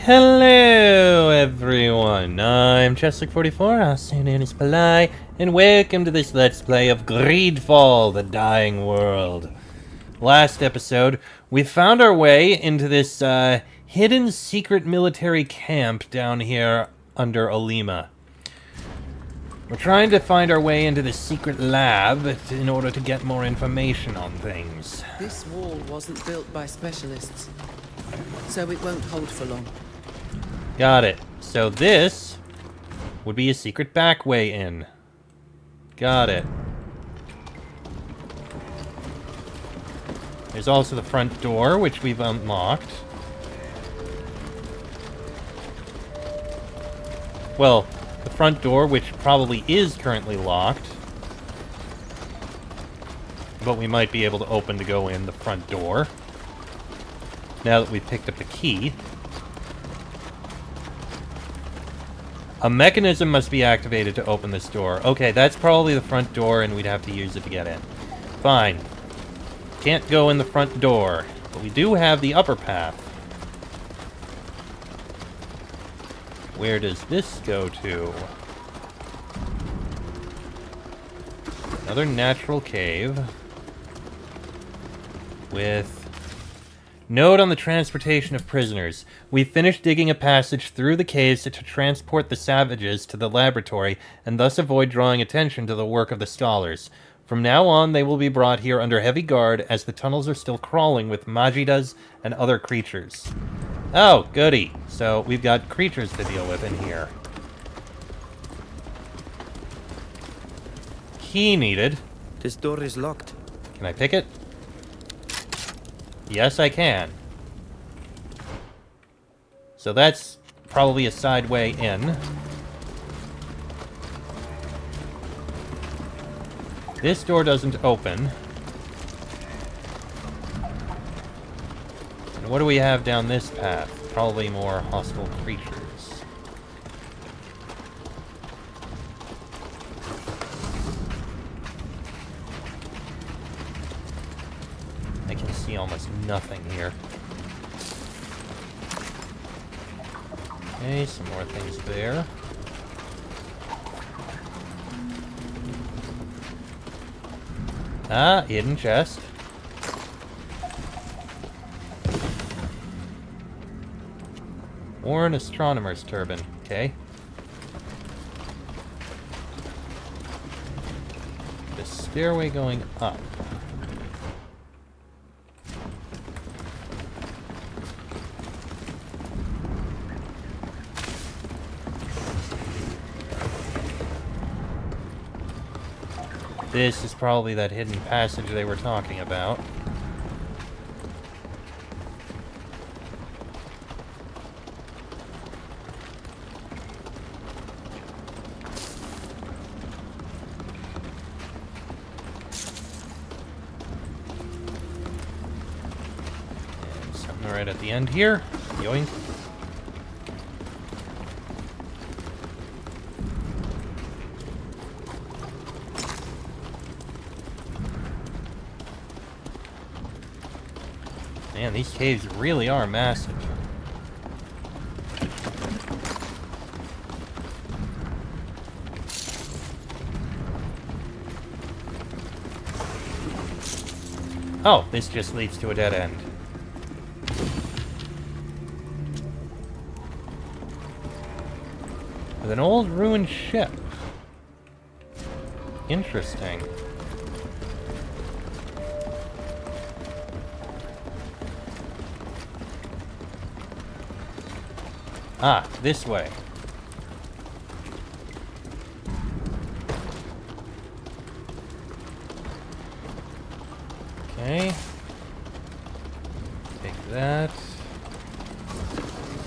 Hello everyone, I'm Cheslick44, also known as Palai, and welcome to this Let's Play of Greedfall, the Dying World. Last episode, we found our way into this hidden secret military camp down here under Olima. We're trying to find our way into this secret lab in order to get more information on things. This wall wasn't built by specialists, so it won't hold for long. Got it. So this would be a secret back way in. Got it. There's also the front door, which we've unlocked. Well, the front door, which probably is currently locked. But we might be able to open to go in the front door. Now that we've picked up the key. A mechanism must be activated to open this door. Okay, that's probably the front door, and we'd have to use it to get in. Fine. Can't go in the front door, but we do have the upper path. Where does this go to? Another natural cave. With... Note on the transportation of prisoners. We finished digging a passage through the caves to transport the savages to the laboratory and thus avoid drawing attention to the work of the scholars. From now on, they will be brought here under heavy guard as the tunnels are still crawling with Majidas and other creatures. Oh, goody. So we've got creatures to deal with in here. Key needed. This door is locked. Can I pick it? Yes, I can. So that's probably a side way in. This door doesn't open. And what do we have down this path? Probably more hostile creatures. I can see almost nothing here. Okay, some more things there. Ah, hidden chest. Or an astronomer's turban. Okay. The stairway going up. This is probably that hidden passage they were talking about. And something right at the end here. Yoink. Man, these caves really are massive. Oh, this just leads to a dead end. With an old ruined ship. Interesting. Ah, this way. Okay. Take that.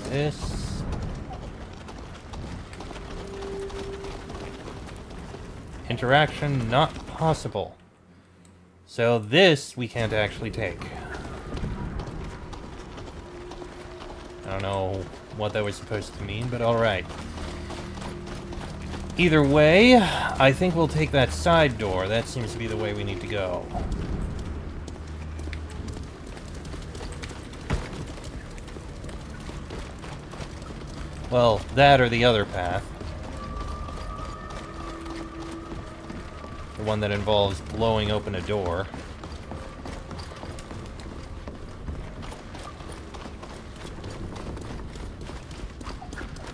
This. Interaction not possible. So this we can't actually take. I don't know what that was supposed to mean, but alright. Either way, I think we'll take that side door. That seems to be the way we need to go. Well, that or the other path. The one that involves blowing open a door.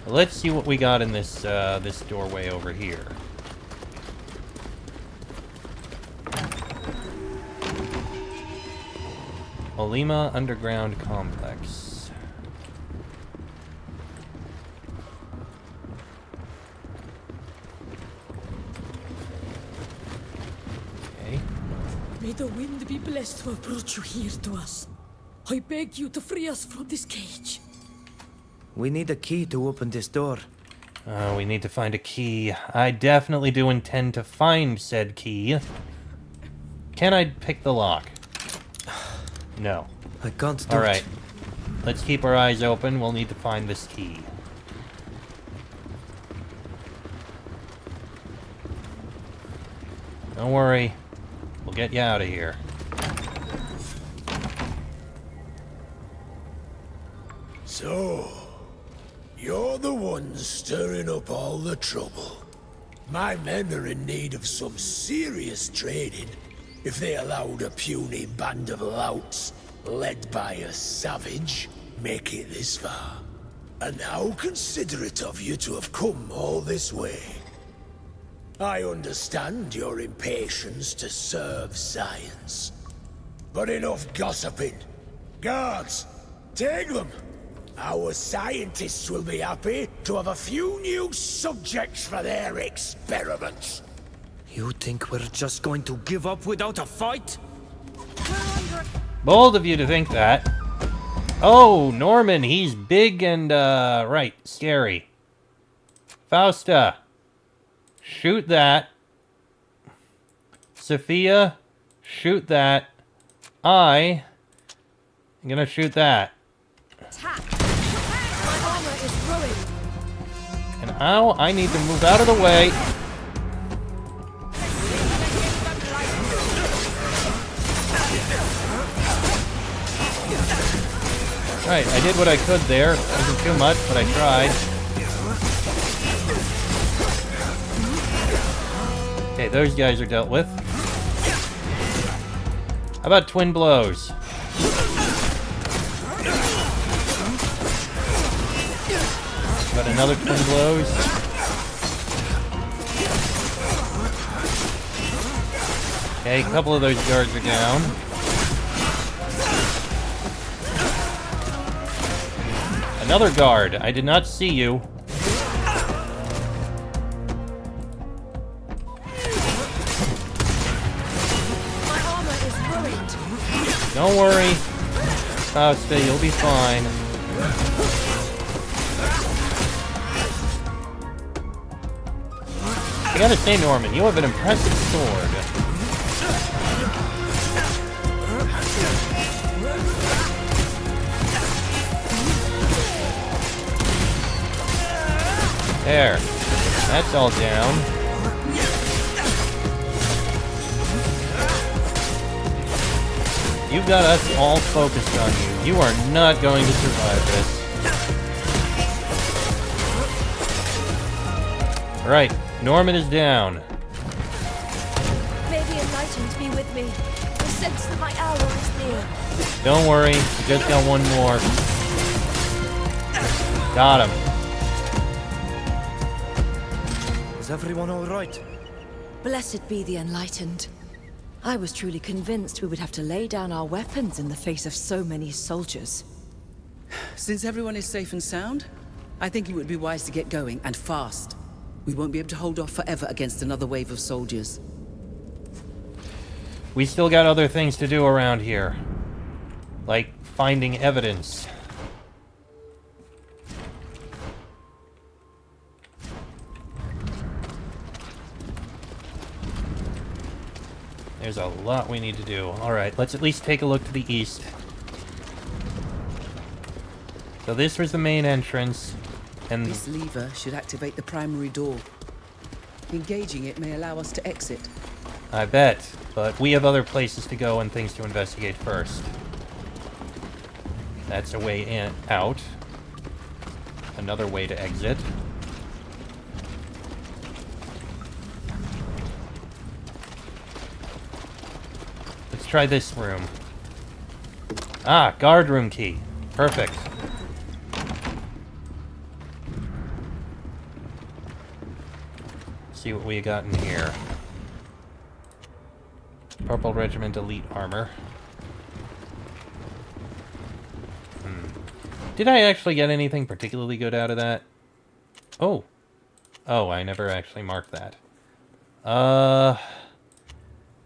Let's see what we got in this this doorway over here. Olima Underground Complex. Okay. May the wind be blessed to have brought you here to us. I beg you to free us from this cage. We need a key to open this door. We need to find a key. I definitely do intend to find said key. Can I pick the lock? No. I can't do Alright. it. Let's keep our eyes open. We'll need to find this key. Don't worry. We'll get you out of here. So, you're the ones stirring up all the trouble. My men are in need of some serious training if they allowed a puny band of louts, led by a savage, make it this far. And how considerate of you to have come all this way. I understand your impatience to serve science. But enough gossiping. Guards, take them! Our scientists will be happy to have a few new subjects for their experiments. You think we're just going to give up without a fight? Bold of you to think that. Oh, Norman, he's big and, right, scary. Fausta. Shoot that. Sophia. Shoot that. I'm gonna shoot that. Attack! My armor is ruined. And now I need to move out of the way. Right, I did what I could there. Wasn't too much, but I tried. Okay, those guys are dealt with. How about twin blows? Got another twin blows. Okay, a couple of those guards are down. Another guard. I did not see you. My armor is ruined. Don't worry. Fausta, you'll be fine. I gotta say, Norman, you have an impressive sword. There. That's all down. You've got us all focused on you. You are not going to survive this. Right. Norman is down. May the enlightened be with me. I sense that my hour is near. Don't worry. We just got one more. Got him. Is everyone all right? Blessed be the enlightened. I was truly convinced we would have to lay down our weapons in the face of so many soldiers. Since everyone is safe and sound, I think it would be wise to get going, and fast. We won't be able to hold off forever against another wave of soldiers. We still got other things to do around here. Like finding evidence. There's a lot we need to do. Alright, let's at least take a look to the east. So this was the main entrance. And This lever should activate the primary door. Engaging it may allow us to exit. I bet, but we have other places to go and things to investigate first. That's a way in, out. another way to exit. Let's try this room. Ah, guard room key. Perfect. See what we got in here. Purple Regiment Elite Armor. Did I actually get anything particularly good out of that? Oh. Oh, I never actually marked that.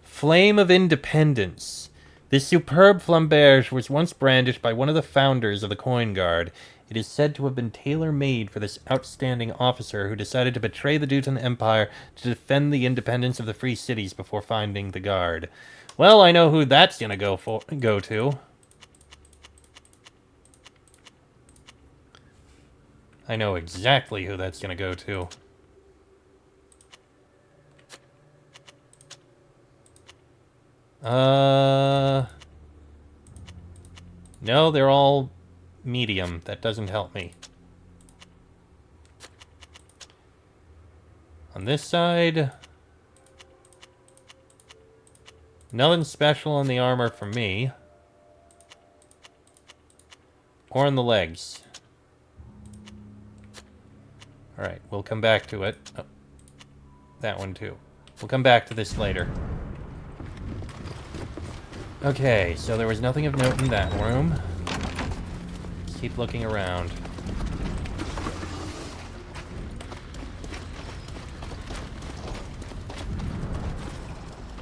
Flame of Independence. This superb flamberge was once brandished by one of the founders of the Coin Guard. It is said to have been tailor-made for this outstanding officer who decided to betray the Dutan Empire to defend the independence of the free cities before finding the Guard. Well, I know who that's gonna go to. I know exactly who that's gonna go to. No, they're all medium. That doesn't help me. On this side... nothing special on the armor for me. Or on the legs. Alright, we'll come back to it. Oh, that one too. We'll come back to this later. Okay, so there was nothing of note in that room. Let's keep looking around.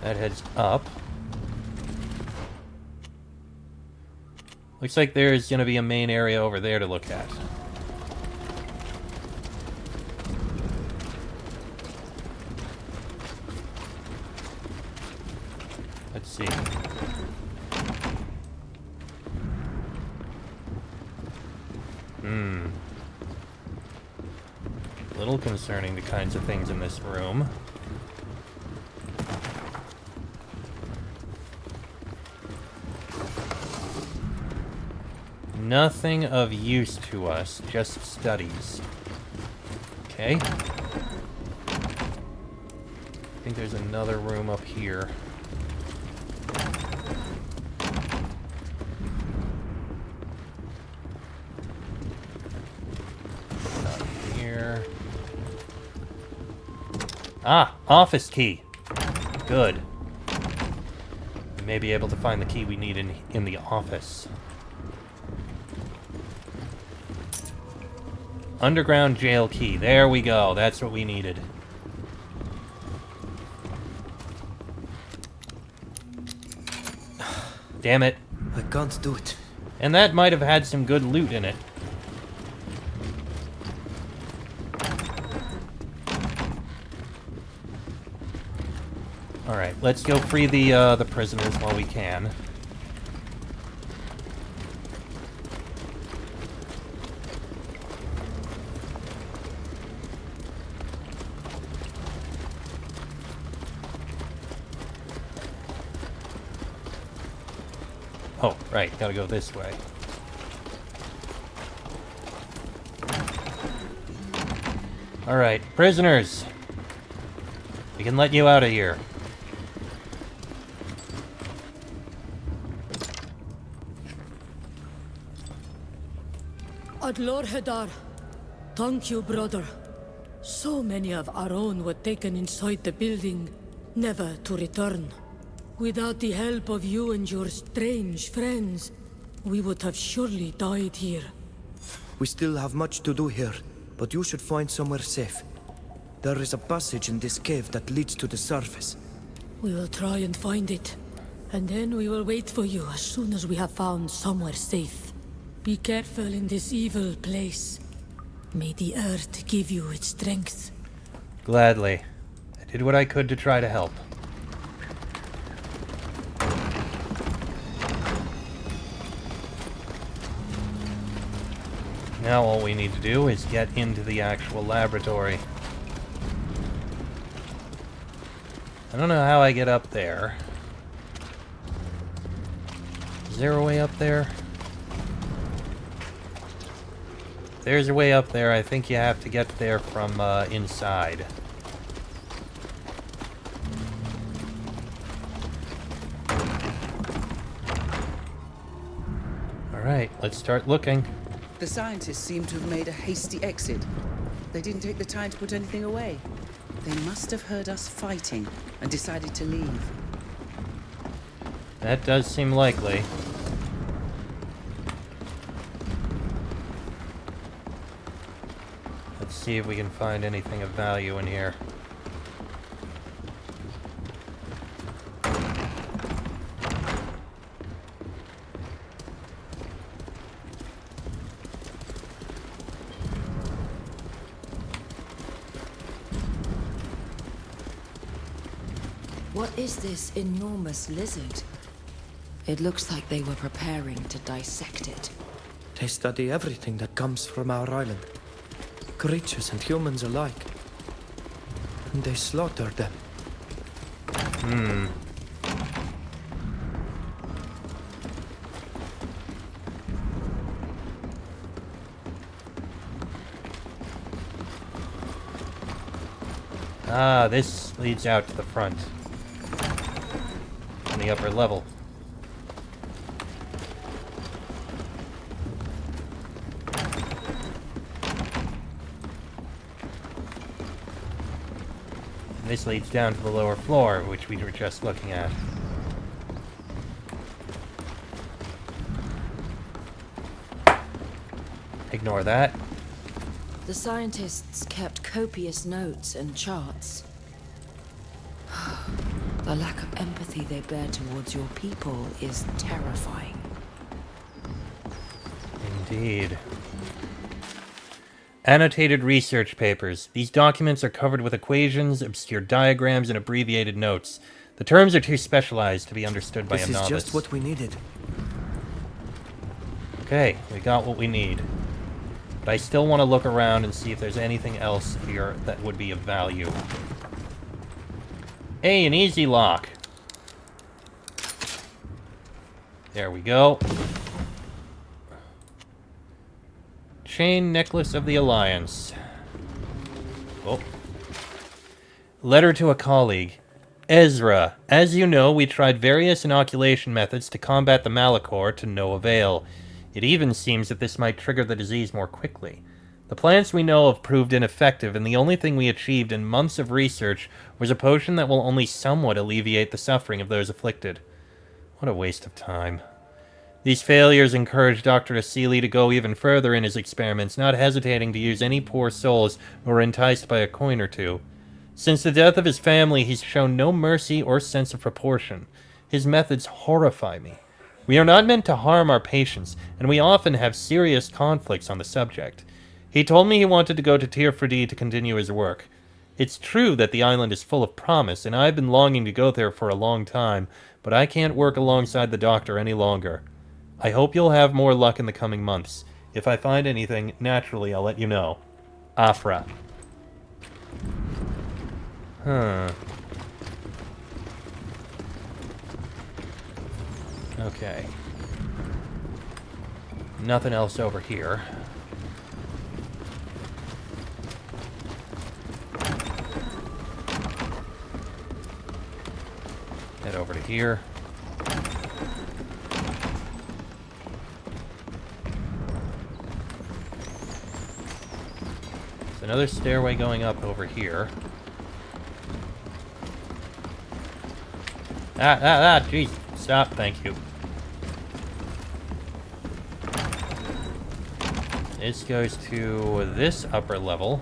That heads up. Looks like there's gonna be a main area over there to look at. Let's see. A little concerning, the kinds of things in this room. Nothing of use to us, just studies. Okay. I think there's another room up here. Not here. Ah, office key. Good. We may be able to find the key we need in the office. Underground jail key. There we go. That's what we needed. Damn it. I can't do it. And that might have had some good loot in it. Alright, let's go free the prisoners while we can. Oh, right, gotta go this way. Alright, prisoners! We can let you out of here. Adlor Hedar, thank you, brother. So many of our own were taken inside the building, never to return. Without the help of you and your strange friends, we would have surely died here. We still have much to do here, but you should find somewhere safe. There is a passage in this cave that leads to the surface. We will try and find it, and then we will wait for you as soon as we have found somewhere safe. Be careful in this evil place. May the earth give you its strength. Gladly. I did what I could to try to help. Now all we need to do is get into the actual laboratory. I don't know how I get up there. Is there a way up there? There's a way up there. I think you have to get there from inside. Alright, let's start looking. The scientists seem to have made a hasty exit. They didn't take the time to put anything away. They must have heard us fighting and decided to leave. That does seem likely. Let's see if we can find anything of value in here. What is this enormous lizard? It looks like they were preparing to dissect it. They study everything that comes from our island. Creatures and humans alike. And they slaughter them. Ah, this leads out to the front. On the upper level. And this leads down to the lower floor, which we were just looking at. Ignore that. The scientists kept copious notes and charts. The lack of empathy they bear towards your people is terrifying. Indeed. Annotated research papers. These documents are covered with equations, obscure diagrams, and abbreviated notes. The terms are too specialized to be understood by a novice. This is just what we needed. Okay, we got what we need. But I still want to look around and see if there's anything else here that would be of value. Hey, an easy lock. There we go. Chain necklace of the Alliance. Oh. Letter to a colleague. Ezra, as you know, we tried various inoculation methods to combat the Malachor to no avail. It even seems that this might trigger the disease more quickly. The plants we know of proved ineffective, and the only thing we achieved in months of research was a potion that will only somewhat alleviate the suffering of those afflicted. What a waste of time. These failures encouraged Dr. Asili to go even further in his experiments, not hesitating to use any poor souls who were enticed by a coin or two. Since the death of his family, he's shown no mercy or sense of proportion. His methods horrify me. We are not meant to harm our patients, and we often have serious conflicts on the subject. He told me he wanted to go to Tirfredi to continue his work. It's true that the island is full of promise, and I've been longing to go there for a long time, but I can't work alongside the doctor any longer. I hope you'll have more luck in the coming months. If I find anything, naturally I'll let you know. Afra. Huh. Okay. Nothing else over here. Head over to here. There's another stairway going up over here. Jeez. Stop, thank you. This goes to this upper level.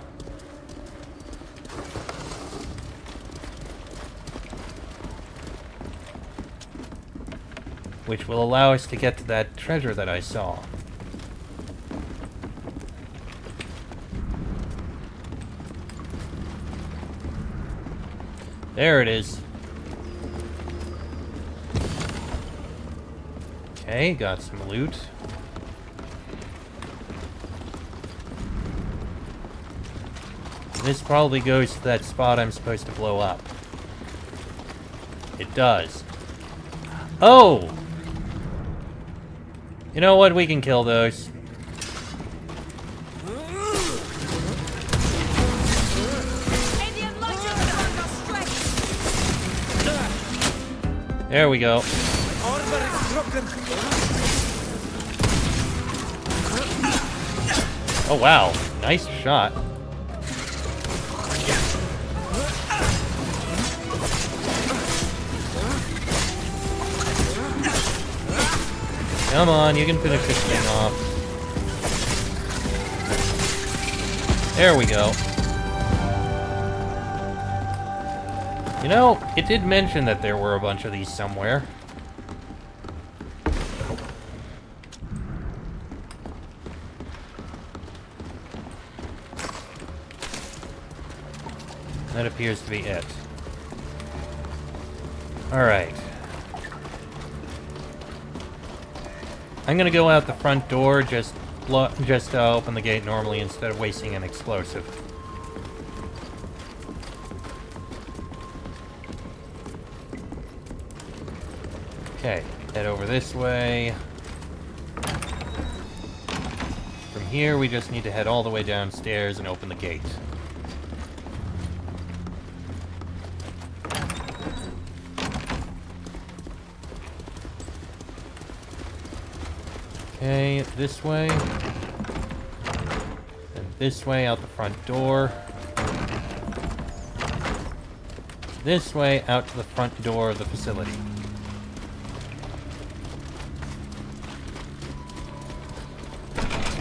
Which will allow us to get to that treasure that I saw. There it is. Okay, got some loot. This probably goes to that spot I'm supposed to blow up. It does. Oh! You know what? We can kill those. There we go. Armor is broken. Oh, wow. Nice shot. Come on, you can finish this thing off. There we go. You know, it did mention that there were a bunch of these somewhere. That appears to be it. Alright. I'm gonna go out the front door, just open the gate normally instead of wasting an explosive. Okay, head over this way. From here, we just need to head all the way downstairs and open the gate. Okay, this way. And this way out the front door. This way out to the front door of the facility.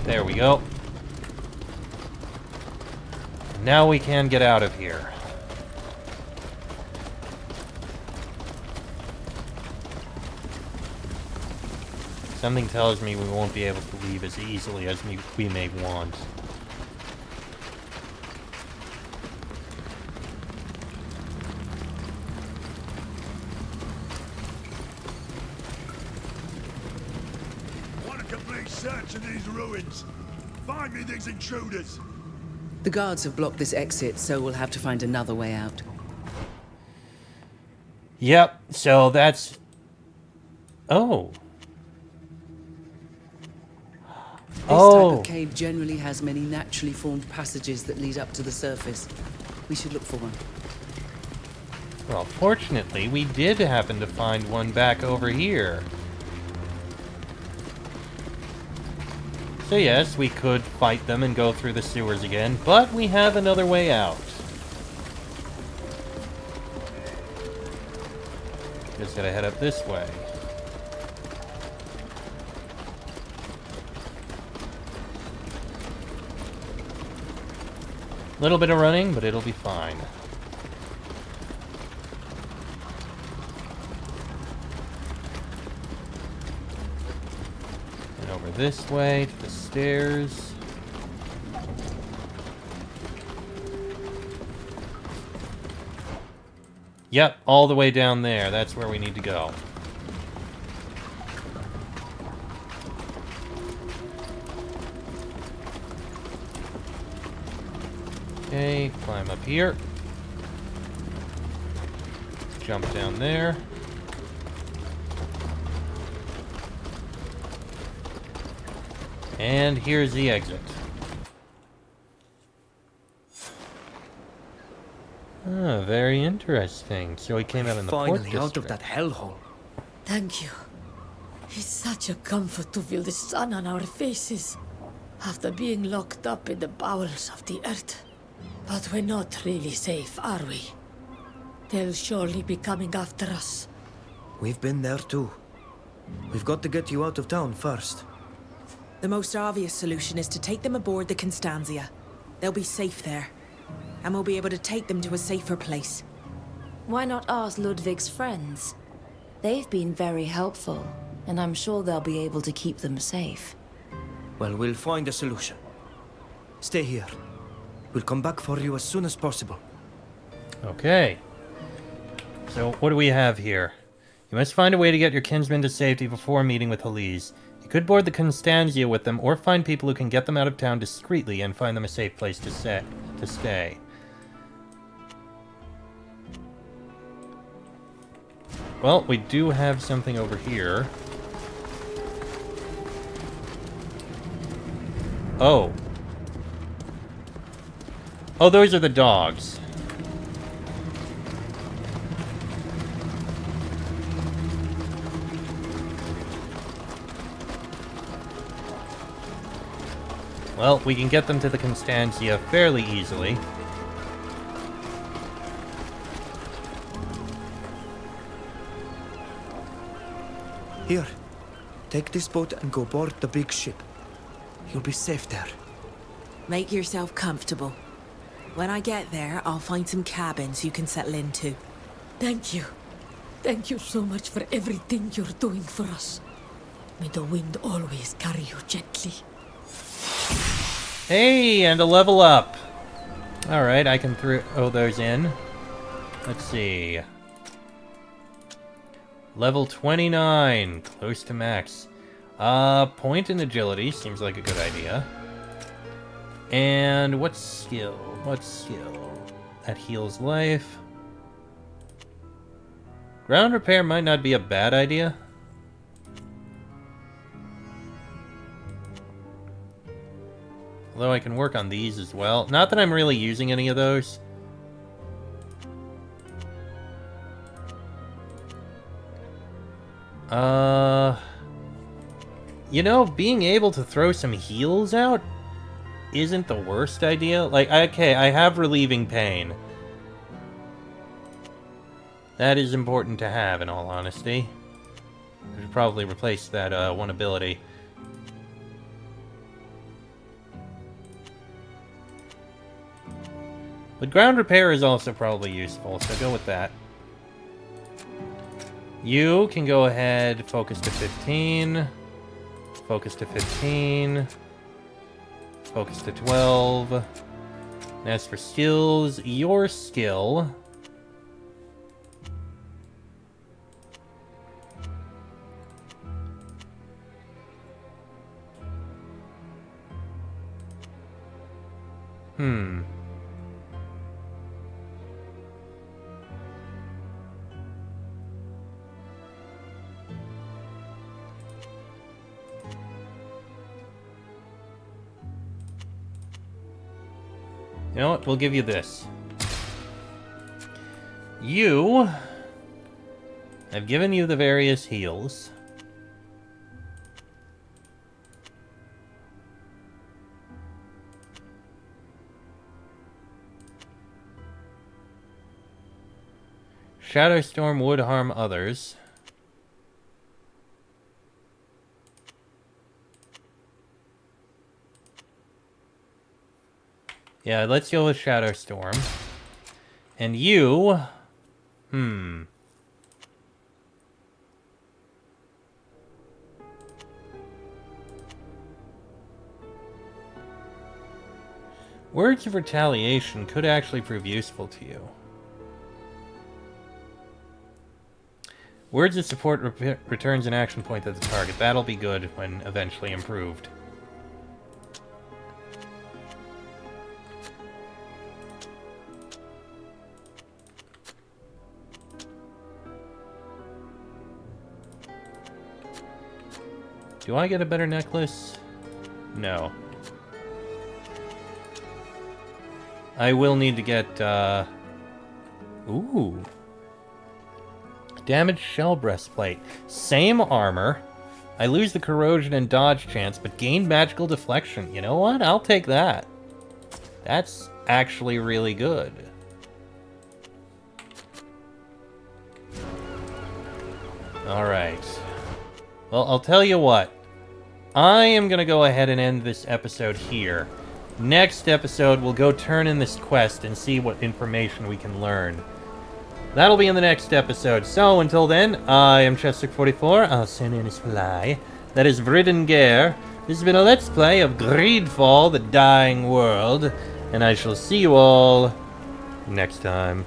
There we go. Now we can get out of here. Something tells me we won't be able to leave as easily as we may want. I want a complete search of these ruins. Find me these intruders. The guards have blocked this exit, so we'll have to find another way out. Yep, so that's... Oh. This type of cave generally has many naturally formed passages that lead up to the surface. We should look for one. Well, fortunately, we did happen to find one back over here. So yes, we could fight them and go through the sewers again, but we have another way out. Just gotta head up this way. Little bit of running, but it'll be fine. And over this way to the stairs. Yep, all the way down there. That's where we need to go. Okay, climb up here. Jump down there. And here's the exit. Ah, very interesting. So he came out in the port Finally out of district. that hellhole. Thank you. It's such a comfort to feel the sun on our faces after being locked up in the bowels of the earth. But we're not really safe, are we? They'll surely be coming after us. We've been there too. We've got to get you out of town first. The most obvious solution is to take them aboard the Constantia. They'll be safe there. And we'll be able to take them to a safer place. Why not ask Ludwig's friends? They've been very helpful, and I'm sure they'll be able to keep them safe. Well, we'll find a solution. Stay here. We'll come back for you as soon as possible. Okay. So, what do we have here? You must find a way to get your kinsmen to safety before meeting with Halise. You could board the Constantia with them, or find people who can get them out of town discreetly and find them a safe place to stay. Well, we do have something over here. Oh. Oh, those are the dogs. Well, we can get them to the Constantia fairly easily. Here, take this boat and go board the big ship. You'll be safe there. Make yourself comfortable. When I get there, I'll find some cabins you can settle into. Thank you. Thank you so much for everything you're doing for us. May the wind always carry you gently. Hey, and a level up. Alright, I can throw those in. Let's see. Level 29, close to max. Point in agility seems like a good idea. And what skill? What skill? That heals life. Ground repair might not be a bad idea. Although I can work on these as well. Not that I'm really using any of those. You know, being able to throw some heals out isn't the worst idea. Like, okay, I have relieving pain. That is important to have, in all honesty. I should probably replace that one ability. But ground repair is also probably useful, so go with that. You can go ahead, focus to 15. Focus to 15. Focus to 12. And as for skills, your skill... You know what? We'll give you this. I've given you the various heals. Shadow Storm would harm others. Yeah, let's go with Shadow Storm. And you... Words of Retaliation could actually prove useful to you. Words of Support returns an action point at the target. That'll be good when eventually improved. Do I get a better necklace? No. I will need to get, Ooh. Damaged shell breastplate. Same armor. I lose the corrosion and dodge chance, but gain magical deflection. You know what? I'll take that. That's actually really good. Alright. Well, I'll tell you what. I am going to go ahead and end this episode here. Next episode, we'll go turn in this quest and see what information we can learn. That'll be in the next episode. So, until then, I am Chester44. I'll send in his fly. That is Vridengare. This has been a Let's Play of Greedfall, the Dying World. And I shall see you all next time.